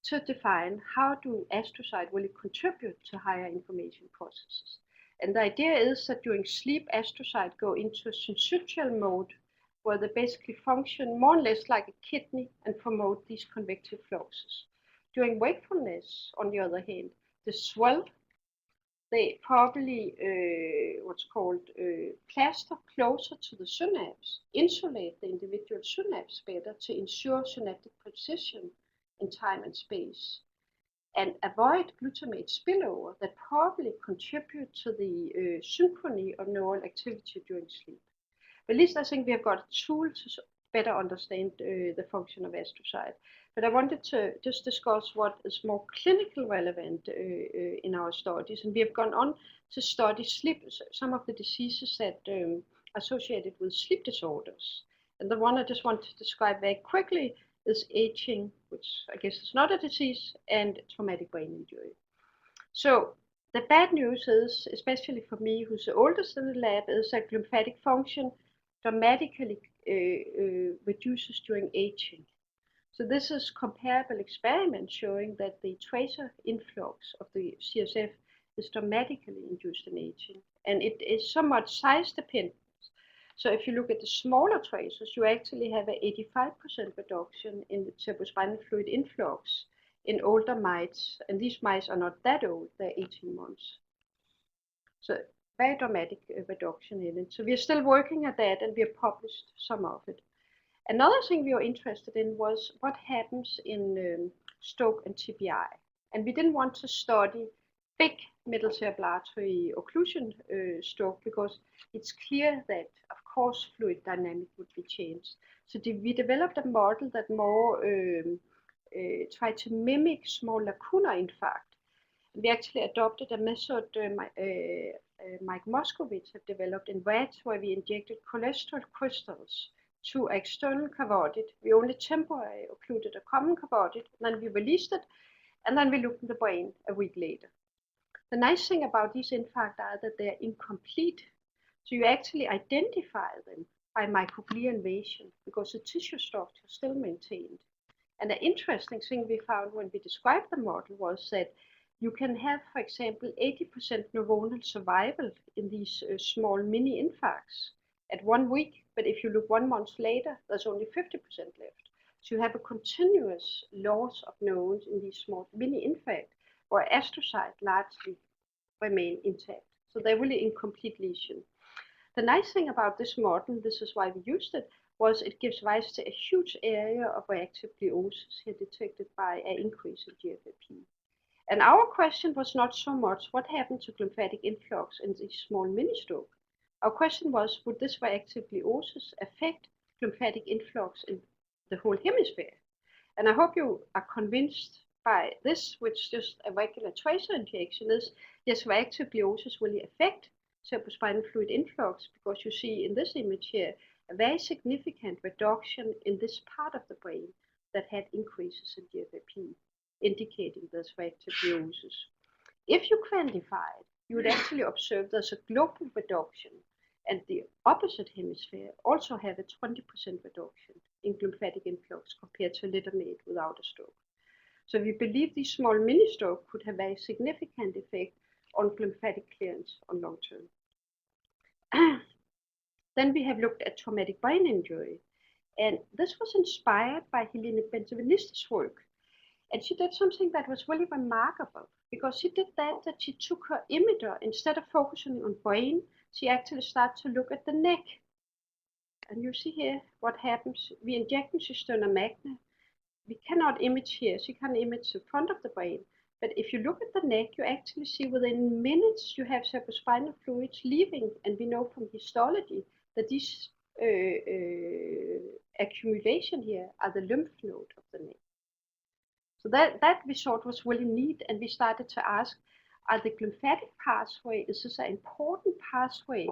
to define how do astrocyte really contribute to higher information processes. And the idea is that during sleep, astrocyte go into a syncytial mode where they basically function more or less like a kidney and promote these convective fluxes. During wakefulness, on the other hand, they swell, they probably plaster closer to the synapse, insulate the individual synapse better to ensure synaptic precision in time and space, and avoid glutamate spillover that probably contribute to the synchrony of neural activity during sleep. At least I think we have got a tool to better understand the function of astrocyte. But I wanted to just discuss what is more clinical relevant in our studies. And we have gone on to study sleep, some of the diseases that are associated with sleep disorders. And the one I just want to describe very quickly is aging, which I guess is not a disease, and traumatic brain injury. So the bad news is, especially for me, who's the oldest in the lab, is that glymphatic function dramatically reduces during aging. So this is comparable experiment showing that the tracer influx of the CSF is dramatically induced in aging, and it is somewhat size dependent. So if you look at the smaller tracers, you actually have an 85% reduction in the cerebrospinal fluid influx in older mice, and these mice are not that old, they're 18 months. So very dramatic reduction in it. So we are still working at that, and we have published some of it. Another thing we were interested in was what happens in stroke and TBI. And we didn't want to study big middle cerebral artery occlusion stroke because it's clear that, of course, fluid dynamic would be changed. So we developed a model that more tried to mimic small lacunar infarct. We actually adopted a method Mike Moskowitz had developed in rats where we injected cholesterol crystals to external carotid. We only temporarily occluded a common carotid, and then we released it, and then we looked in the brain a week later. The nice thing about these infarcts are that they are incomplete. So you actually identify them by microglia invasion because the tissue structure is still maintained. And the interesting thing we found when we described the model was that you can have, for example, 80% neuronal survival in these small mini infarcts at 1 week, but if you look 1 month later, there's only 50% left. So you have a continuous loss of neurons in these small mini infarcts, where astrocytes largely remain intact. So they're really incomplete lesion. The nice thing about this model, this is why we used it, was it gives rise to a huge area of reactive gliosis here detected by an increase in GFAP. And our question was not so much what happened to glymphatic influx in these small mini-stroke. Our question was, would this reactive gliosis affect glymphatic influx in the whole hemisphere? And I hope you are convinced by this, which just a regular tracer injection is, yes, reactive gliosis will affect cerebrospinal fluid influx because you see in this image here a very significant reduction in this part of the brain that had increases in GFAP, indicating this reactive gliosis. If you quantify it, you would actually observe there's a global reduction, and the opposite hemisphere also have a 20% reduction in glymphatic influx compared to literate without a stroke. So we believe these small mini stroke could have a significant effect on glymphatic clearance on long term. Then we have looked at traumatic brain injury, and this was inspired by Helene Benvenistes's work. And she did something that was really remarkable because she did that she took her emitter, instead of focusing on brain, she actually started to look at the neck. And you see here what happens. We inject in cisterna magna. We cannot image here, so you can't image the front of the brain. But if you look at the neck, you actually see within minutes you have cerebrospinal fluids leaving. And we know from histology that these accumulation here are the lymph node of the neck. So that we thought was really neat, and we started to ask, are the glymphatic pathway, is this an important pathway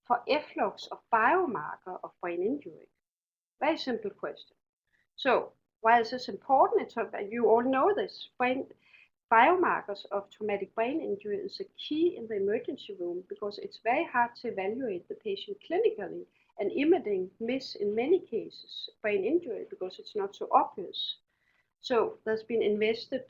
for efflux of biomarker of brain injury? Very simple question. So why is this important? You all know this. Biomarkers of traumatic brain injury is a key in the emergency room because it's very hard to evaluate the patient clinically, and imaging miss in many cases brain injury because it's not so obvious. So there's been invested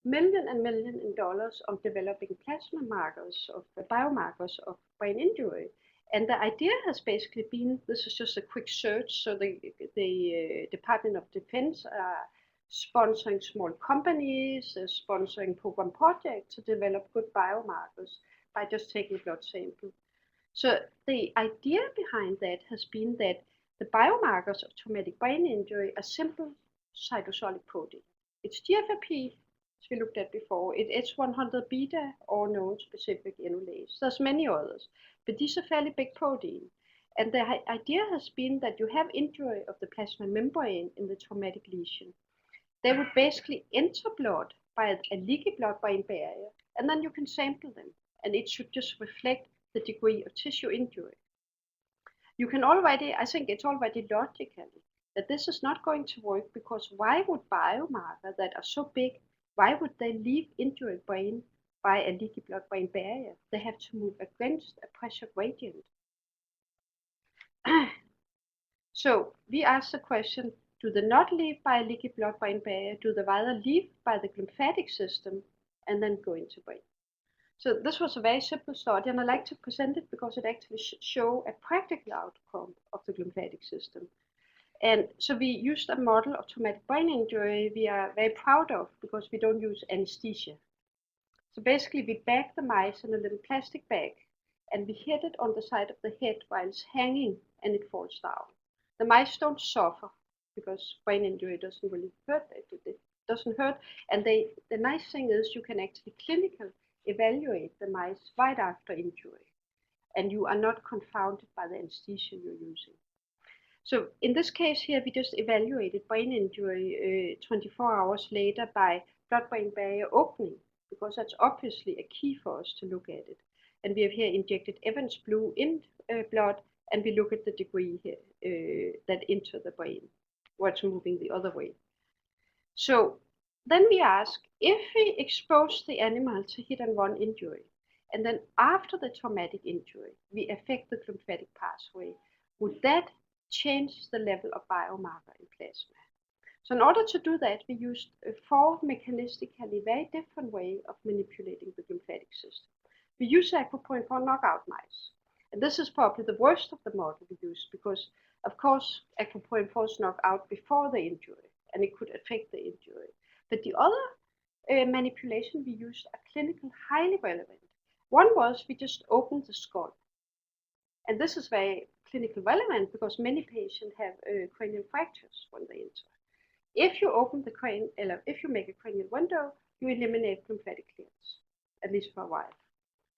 millions and millions in dollars on developing plasma markers of biomarkers of brain injury. And the idea has basically been, this is just a quick search, so the Department of Defense are sponsoring small companies, sponsoring program projects to develop good biomarkers by just taking blood sample. So the idea behind that has been that the biomarkers of traumatic brain injury are simple cytosolic protein. It's GFAP, as we looked at before. It's H100 beta or non-specific enolase. There's many others, but these are fairly big protein. And the idea has been that you have injury of the plasma membrane in the traumatic lesion. They would basically enter blood by a leaky blood-brain barrier, and then you can sample them, and it should just reflect the degree of tissue injury. You can already, I think it's already logical that this is not going to work, because why would biomarkers that are so big, why would they leave injured brain by a leaky blood-brain barrier? They have to move against a pressure gradient. So we asked the question, do they not leave by a leaky blood-brain barrier? Do they rather leave by the lymphatic system and then go into brain? So this was a very simple study, and I like to present it because it actually shows a practical outcome of the lymphatic system. And so we used a model of traumatic brain injury we are very proud of, because we don't use anesthesia. So basically we bag the mice in a little plastic bag, and we hit it on the side of the head while it's hanging and it falls down. The mice don't suffer because brain injury doesn't really hurt. It doesn't hurt. And the nice thing is you can actually clinically evaluate the mice right after injury, and you are not confounded by the anesthesia you're using. So in this case here, we just evaluated brain injury 24 hours later by blood-brain barrier opening, because that's obviously a key for us to look at it. And we have here injected Evans blue in blood, and we look at the degree here that enter the brain, what's moving the other way. So then we ask, if we expose the animal to hit and run injury, and then after the traumatic injury, we affect the lymphatic pathway, would that change the level of biomarker in plasma? So in order to do that, we used 4 mechanistically very different ways of manipulating the lymphatic system. We use AcroPoIn4 knockout mice. And this is probably the worst of the model we use, because of course AcroPoIn4 is knocked out before the injury, and it could affect the injury. But the other manipulation we used are clinically highly relevant. One was we just opened the skull. And this is very clinically relevant because many patients have cranial fractures when they enter. If you open the cranial, if you make a cranial window, you eliminate lymphatic clearance, at least for a while.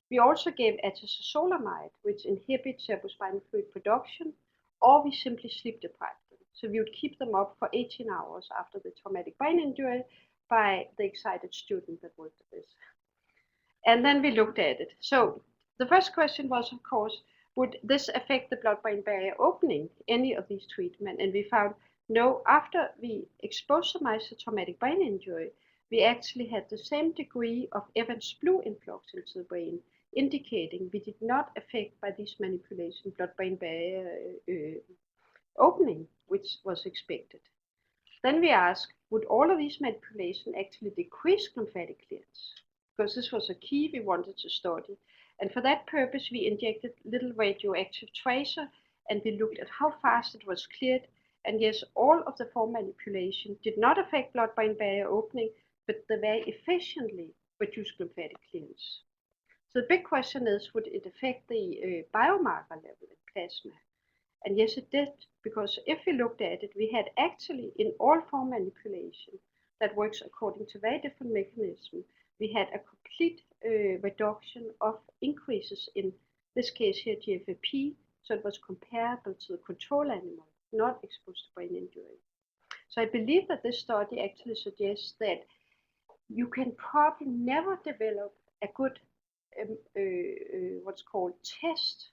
We also gave acetazolamide, which inhibits cerebrospinal fluid production, or we simply sleep deprive them. So we would keep them up for 18 hours after the traumatic brain injury by the excited student that worked at this. And then we looked at it. So the first question was, of course, would this affect the blood-brain barrier opening, any of these treatments? And we found no. After we exposed the mice to traumatic brain injury, we actually had the same degree of Evans blue influx into the brain, indicating we did not affect by this manipulation blood-brain barrier opening, which was expected. Then we asked, would all of these manipulations actually decrease lymphatic clearance? Because this was a key we wanted to study. And for that purpose, we injected little radioactive tracer, and we looked at how fast it was cleared. And yes, all of the 4 manipulations did not affect blood-brain barrier opening, but they very efficiently reduced lymphatic clearance. So the big question is, would it affect the biomarker level in plasma? And yes, it did, because if we looked at it, we had actually in all 4 manipulations that works according to very different mechanisms, we had a complete reduction of increases in this case here GFAP, so it was comparable to the control animal, not exposed to brain injury. So I believe that this study actually suggests that you can probably never develop a good what's called test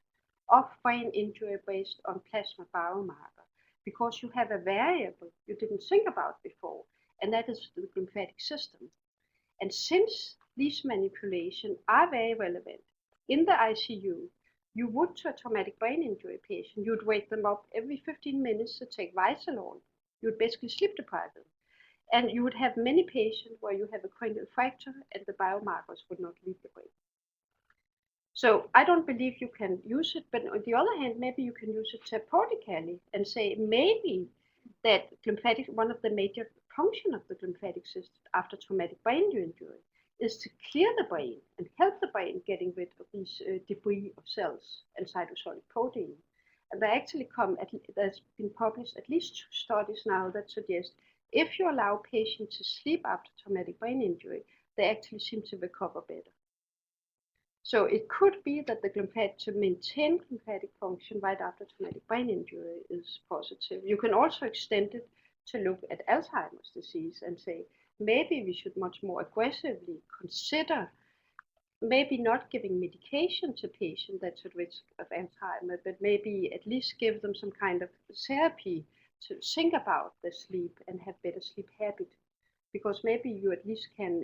of brain injury based on plasma biomarker, because you have a variable you didn't think about before, and that is the lymphatic system. And since these manipulations are very relevant in the ICU, you would, to a traumatic brain injury patient, you'd wake them up every 15 minutes to take Vizolone. You'd basically sleep deprive them. And you would have many patients where you have a cranial fracture and the biomarkers would not leave the brain. So I don't believe you can use it, but on the other hand, maybe you can use it therapeutically and say maybe that lymphatic, one of the major functions of the lymphatic system after traumatic brain injury is to clear the brain and help the brain getting rid of these debris of cells and cytosolic protein. And there actually there's been published at least 2 studies now that suggest if you allow patients to sleep after traumatic brain injury, they actually seem to recover better. So it could be that to maintain glymphatic function right after traumatic brain injury is positive. You can also extend it to look at Alzheimer's disease and say, maybe we should much more aggressively consider maybe not giving medication to patients that's at risk of Alzheimer, but maybe at least give them some kind of therapy to think about the sleep and have better sleep habit. Because maybe you at least can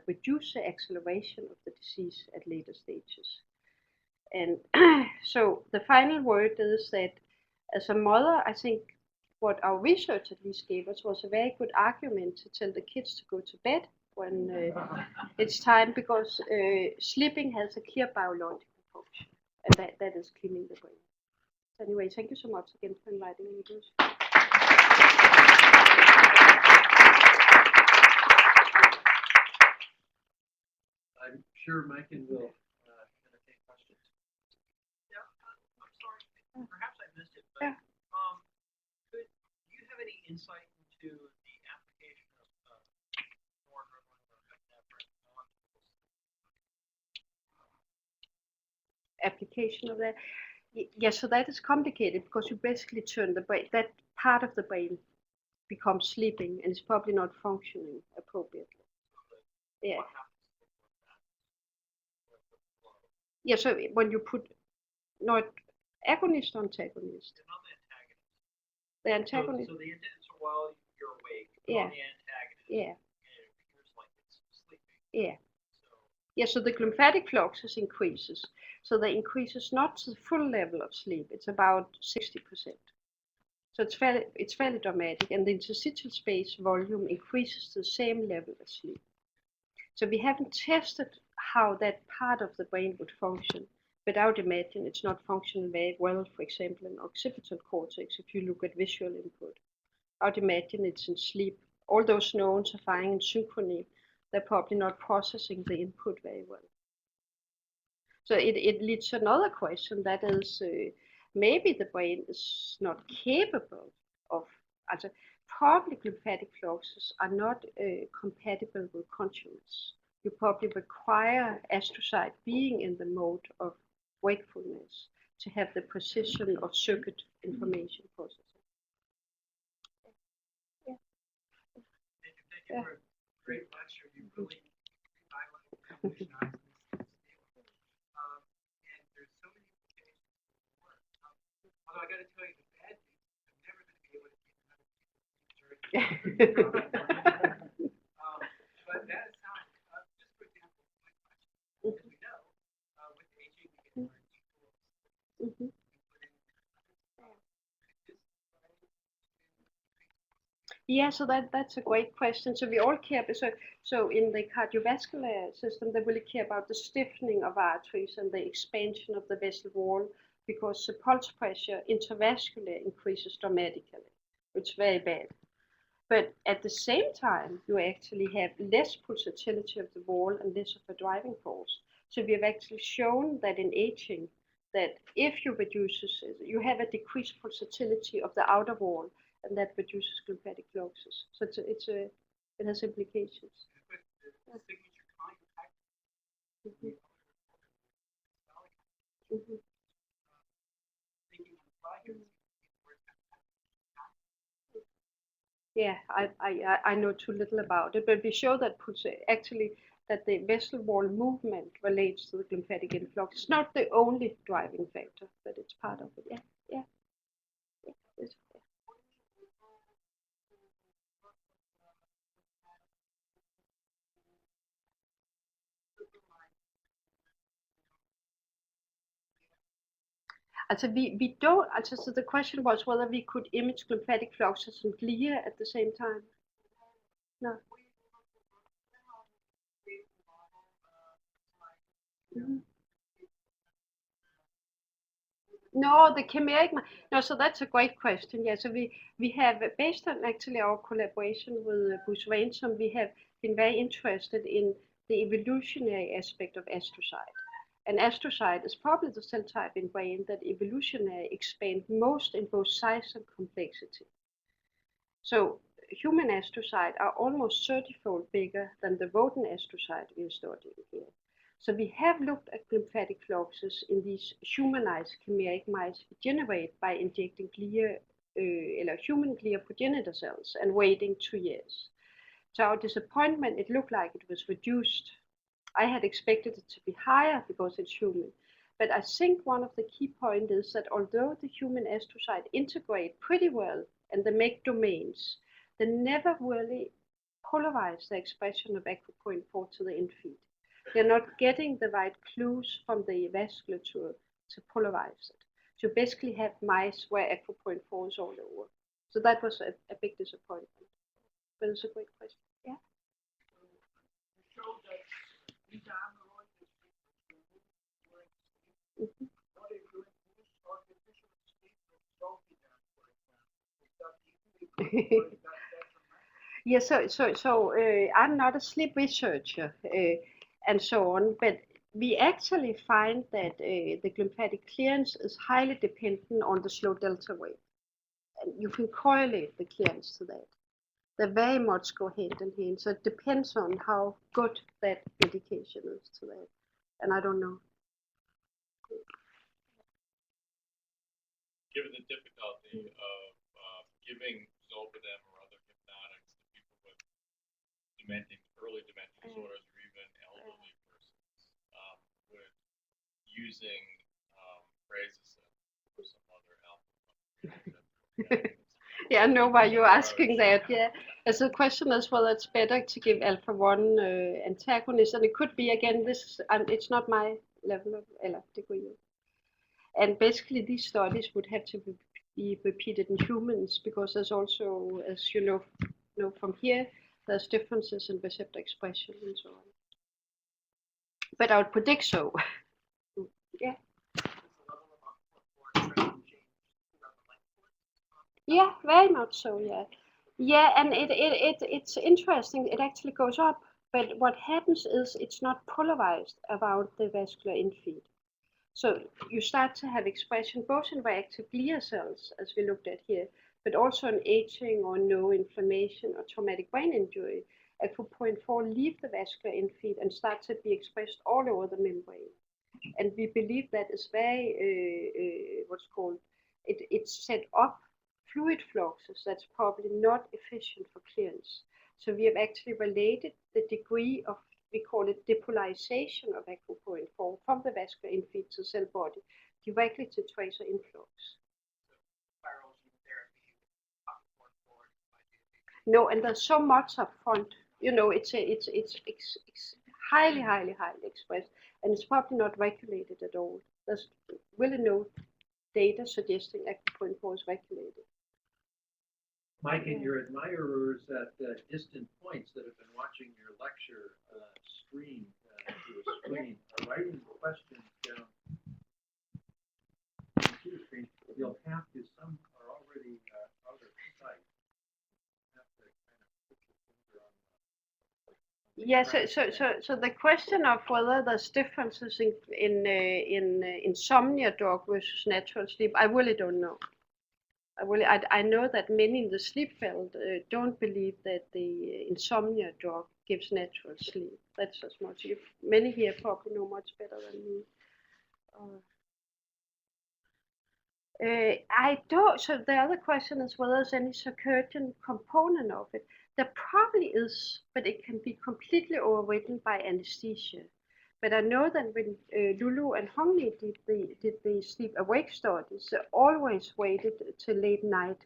reduce the acceleration of the disease at later stages. And so the final word is that as a mother, I think what our research at least gave us was a very good argument to tell the kids to go to bed when it's time, because sleeping has a clear biological function, and that is cleaning the brain. So anyway, thank you so much again for inviting me, Bruce. I'm sure Maiken will entertain questions. Yeah, I'm sorry, perhaps I missed it, but do you have any insight into the application of noradrenaline or epinephrine on application of that? Yes, so that is complicated because you basically turn the brain, that part of the brain becomes sleeping and it's probably not functioning appropriately. Yeah. Yeah, so when you put not agonist or antagonist? The antagonist. So while you're awake, yeah. the antagonist. Yeah. And it appears like it's sleeping. Yeah. Yeah, so the glymphatic fluxus increases. So that increases not to the full level of sleep, it's about 60%. So it's fairly dramatic, and the interstitial space volume increases to the same level as sleep. So we haven't tested how that part of the brain would function, but I would imagine it's not functioning very well, for example, in occipital cortex, if you look at visual input. I would imagine it's in sleep. All those neurons are firing in synchrony. They're probably not processing the input very well. So it leads to another question, that is, maybe the brain is not capable of, probably glymphatic fluxes are not compatible with consciousness. You probably require astrocyte being in the mode of wakefulness to have the precision of circuit information processing. Thank you for a great lecture. You really highlighted revolutionized this field. And there's so many implications for work. Although I got to tell you, the bad thing is I'm never going to be able to keep another but that aside, just for example, my question, as we know, with aging, we get more tools. Yeah, so that's a great question. So we all care. So in the cardiovascular system, they really care about the stiffening of arteries and the expansion of the vessel wall, because the pulse pressure intravascular increases dramatically, which is very bad. But at the same time, you actually have less pulsatility of the wall and less of a driving force. So we have actually shown that in aging, that if you you have a decreased pulsatility of the outer wall, and that reduces glymphatic fluxus. So it has implications. Mm-hmm. Yeah, I know too little about it, but we show that actually that the vessel wall movement relates to the glymphatic influx. It's not the only driving factor, but it's part of it. Yeah. We don't, so the question was whether we could image glymphatic fluxus and glia at the same time. No. Mm-hmm. No, the chimeric. No, so that's a great question. Yeah, so we have, based on actually our collaboration with Bruce Ransom, we have been very interested in the evolutionary aspect of astrocyte. And astrocyte is probably the cell type in brain that evolutionary expand most in both size and complexity. So human astrocytes are almost 30-fold bigger than the rodent astrocyte we are studying here. So we have looked at lymphatic fluxes in these humanized chimeric mice we generate by injecting human glial progenitor cells and waiting 2 years. To our disappointment, it looked like it was reduced. I had expected it to be higher because it's human. But I think one of the key points is that although the human astrocytes integrate pretty well and they make domains, they never really polarize the expression of aquaporin-4 to the in feed. They're not getting the right clues from the vasculature to polarize it. So you basically have mice where aquaporin-4 is all over. So that was a big disappointment. But it's a great question. Yeah. You showed that these amyloid Mhm. what if you use artificial sleep with Zolpidem, for example? Is that equally good or is that detrimental? Yeah, I'm not a sleep researcher and so on, but we actually find that the glymphatic clearance is highly dependent on the slow delta wave. And you can correlate the clearance to that. They very much go hand in hand, so it depends on how good that medication is to that. And I don't know. Given the difficulty of giving zolpidem or other hypnotics to people with early dementia disorders or even elderly persons, with using Prazosin or some other alpha. Yeah, I know why you're asking that. Yeah, as the question is whether it's better to give alpha-1 antagonist, and it could be again. It's not my level of degree. And basically, these studies would have to be repeated in humans because there's also, as you know from here, there's differences in receptor expression and so on. But I would predict so. Yeah. Yeah, very much so. Yeah, yeah, and it's interesting. It actually goes up, but what happens is it's not polarized around the vascular infeed. So you start to have expression both in reactive glial cells, as we looked at here, but also in aging or no inflammation or traumatic brain injury. Aquaporin-4 leave the vascular infeed and start to be expressed all over the membrane. And we believe that is very, what's called, it's set up fluid fluxes that's probably not efficient for clearance. So we have actually related the degree of, we call it depolarization of aquaporin-4 from the vascular infeed to cell body directly to tracer influx. Viral gene therapy, aquaporin-4 might be No, and there's so much up front. You know, it's highly, highly, highly expressed, and it's probably not regulated at all. There's really no data suggesting aquaporin-4 is regulated. Mike, and your admirers at distant points that have been watching your lecture stream through a screen are writing questions down the computer screen. You'll have to, some are already out of sight. You have to kind of put your finger on the Yeah, so the question of whether there's differences in insomnia drug versus natural sleep, I really don't know. I know that many in the sleep field don't believe that the insomnia drug gives natural sleep. That's as much. Many here probably know much better than me. I don't. So the other question is whether there's any circadian component of it. There probably is, but it can be completely overridden by anesthesia. But I know that when Lulu and Hongli did the sleep awake studies, they always waited till late night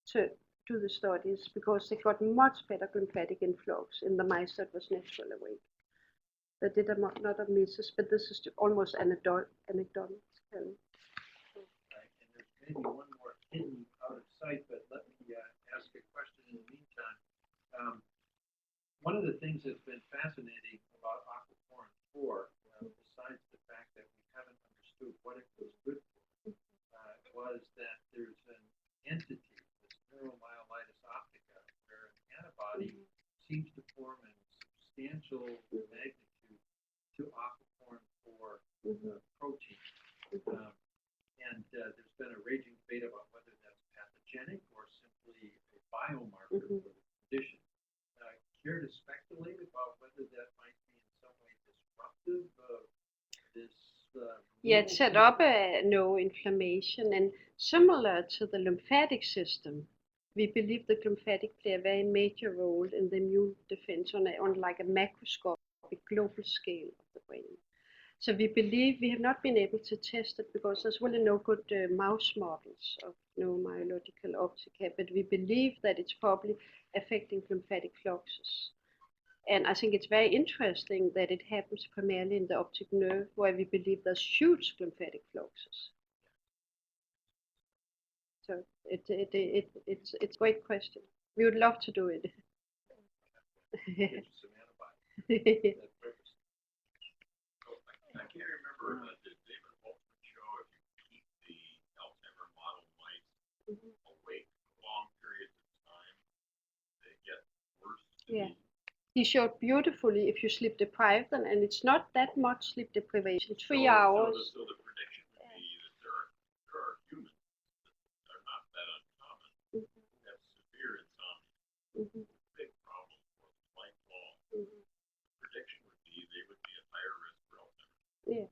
to do the studies because they got much better lymphatic influx in the mice that was naturally awake. They did a lot of misses, but this is almost anecdotal. Right, and there's maybe one more hidden out of sight, but let me ask a question in the meantime. One of the things that's been fascinating about aquaporin-4, besides the fact that we haven't understood what it was good for, was that there's an entity, this neuromyelitis optica, where an antibody seems to form in substantial magnitude to aquaporin-4 protein. Yeah, it set up no inflammation, and similar to the lymphatic system, we believe the lymphatic play a very major role in the immune defense on like a macroscopic global scale of the brain. So we believe we have not been able to test it because there's really no good mouse models of neuromyological optica, but we believe that it's probably affecting lymphatic fluxus. And I think it's very interesting that it happens primarily in the optic nerve, where we believe there's huge lymphatic fluxus. So it's a great question. We would love to do it. Get you some antibodies. That purpose. So I can't remember, did David Wolfman show if you keep the Alzheimer model mice awake for long periods of time, they get worse? Yeah. He showed beautifully if you sleep deprive them, and it's not that much sleep deprivation, 3 hours. So the prediction would be that there are humans that are not that uncommon who have severe insomnia, big problem for them lifelong. The prediction would be they would be at higher risk for Alzheimer's. Yeah.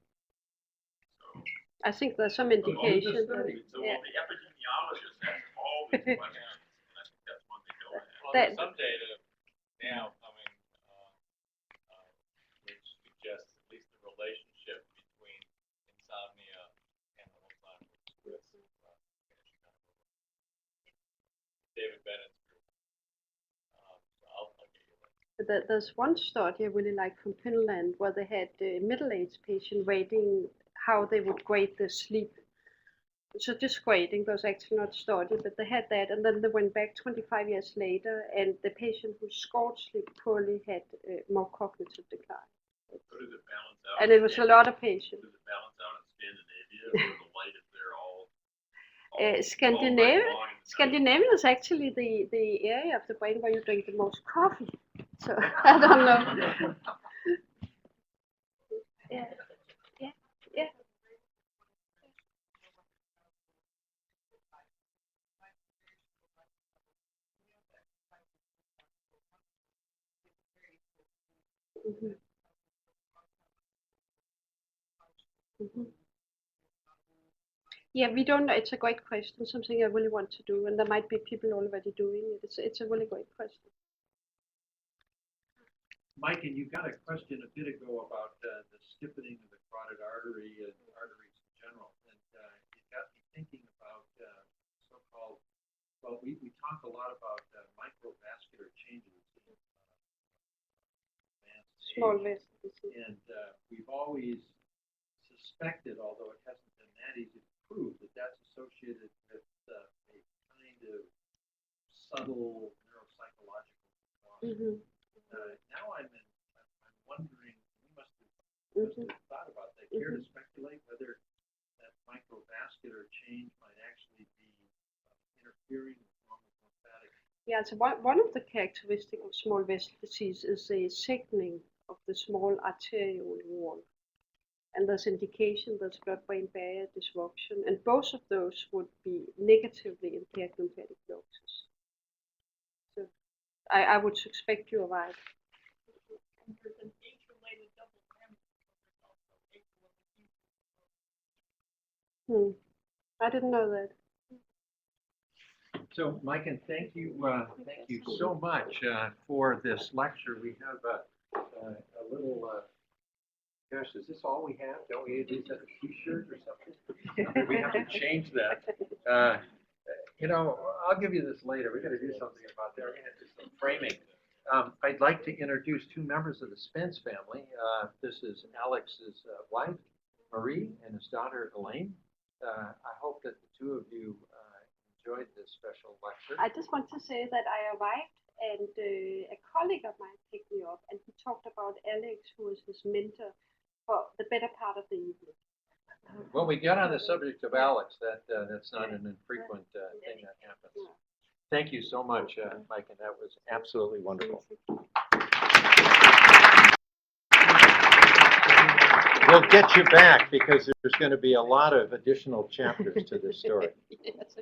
So I think there's some indication. so the epidemiologists ask all these questions, and I think that's one they don't have. Well, there's some data now coming which suggests at least the relationship between insomnia and Alzheimer's risk. David Bennett's group. So I'll get you one. There's one study I really like from Finland where they had middle-aged patients rating how they would grade their sleep. So just grading was actually not a study, but they had that, and then they went back 25 years later, and the patient who scored sleep poorly had more cognitive decline. So does it balance out? And it was a lot of patients. Does it balance out in Scandinavia where the light is there all Scandinavia, night long? Scandinavia is actually the area of the brain where you drink the most coffee. So I don't know. Yeah, yeah, yeah. Yeah, we don't know. It's a great question, something I really want to do, and there might be people already doing it. It's a really great question. Mike, and you got a question a bit ago about the stiffening of the carotid artery and arteries in general, and it got me thinking about so-called, well, we talk a lot about microvascular changes in advanced Small age, vessel disease. and we've always suspected, although it hasn't been that easy to prove, that that's associated with a kind of subtle neuropsychological response. Now I'm wondering, we must have thought about that. Care to speculate whether that microvascular change might actually be interfering with normal lymphatic? Yeah, so one of the characteristics of small vessel disease is a thickening of the small arterial wall. And there's indication there's blood-brain barrier disruption, and both of those would be negatively impair lymphatic fluxus. So I would suspect you're right. There's an age-related double whammy, so there's also age-related. I didn't know that. So, Mike, and thank you so much for this lecture. We have a little. Gosh, is this all we have? Don't we use a T-shirt or something? We have to change that. I'll give you this later. We're going to do something about that. We're going to do some framing. I'd like to introduce two members of the Spence family. This is Alex's wife, Marie, and his daughter, Elaine. I hope that the two of you enjoyed this special lecture. I just want to say that I arrived, and a colleague of mine picked me up, and he talked about Alex, who was his mentor for the better part of the evening. When we get on the subject of Alex, that's not an infrequent thing that happens. Thank you so much, Mike, and that was absolutely wonderful. We'll get you back because there's going to be a lot of additional chapters to this story. Yes.